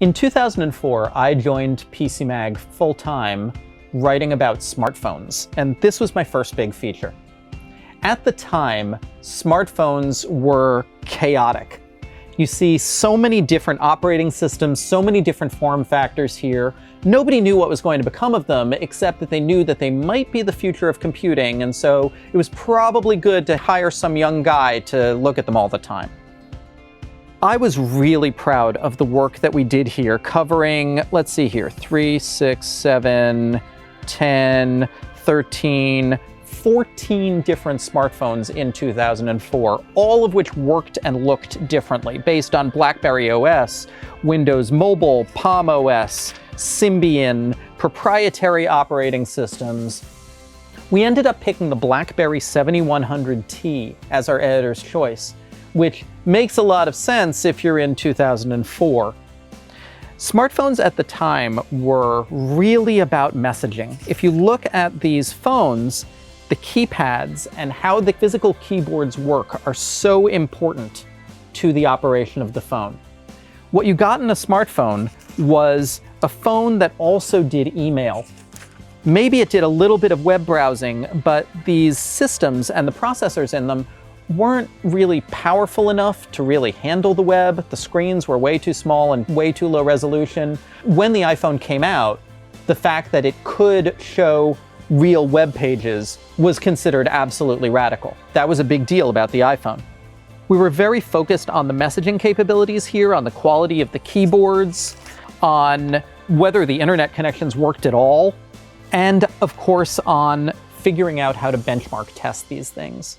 In 2004, I joined PCMag full-time writing about smartphones, and this was my first big feature. At the time, smartphones were chaotic. You see so many different operating systems, so many different form factors here. Nobody knew what was going to become of them, except that they knew that they might be the future of computing, and so it was probably good to hire some young guy to look at them all the time. I was really proud of the work that we did here, covering, let's see here, 3, 6, 7, 10, 13, 14 different smartphones in 2004, all of which worked and looked differently based on BlackBerry OS, Windows Mobile, Palm OS, Symbian, proprietary operating systems. We ended up picking the BlackBerry 7100T as our editor's choice, which makes a lot of sense if you're in 2004. Smartphones at the time were really about messaging. If you look at these phones, the keypads and how the physical keyboards work are so important to the operation of the phone. What you got in a smartphone was a phone that also did email. Maybe it did a little bit of web browsing, but these systems and the processors in them weren't really powerful enough to really handle the web. The screens were way too small and way too low resolution. When the iPhone came out, the fact that it could show real web pages was considered absolutely radical. That was a big deal about the iPhone. We were very focused on the messaging capabilities here, on the quality of the keyboards, on whether the internet connections worked at all, and of course on figuring out how to benchmark test these things.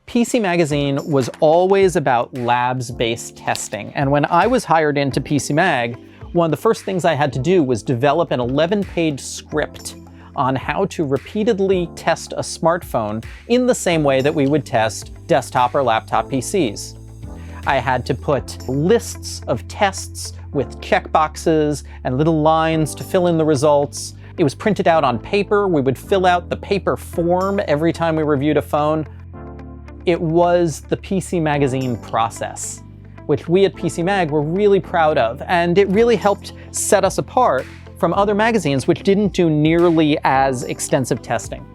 PC Magazine was always about labs-based testing, and when I was hired into PCMag, one of the first things I had to do was develop an 11-page script on how to repeatedly test a smartphone in the same way that we would test desktop or laptop PCs. I had to put lists of tests with checkboxes and little lines to fill in the results. It was printed out on paper. We would fill out the paper form every time we reviewed a phone. It was the PC Magazine process, which we at PCMag were really proud of, and it really helped set us apart from other magazines which didn't do nearly as extensive testing.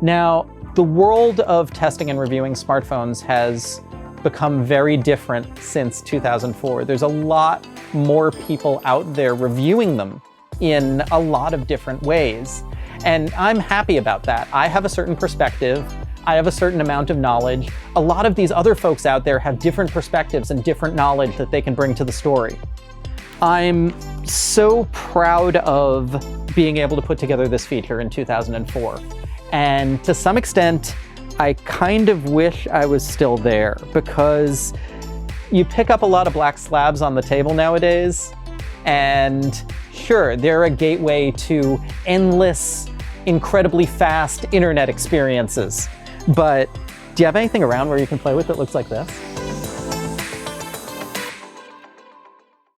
Now, the world of testing and reviewing smartphones has become very different since 2004. There's a lot more people out there reviewing them in a lot of different ways, and I'm happy about that. I have a certain perspective. I have a certain amount of knowledge. A lot of these other folks out there have different perspectives and different knowledge that they can bring to the story. I'm so proud of being able to put together this feature in 2004. And to some extent, I kind of wish I was still there, because you pick up a lot of black slabs on the table nowadays, and sure, they're a gateway to endless, incredibly fast internet experiences. But do you have anything around where you can play with that looks like this?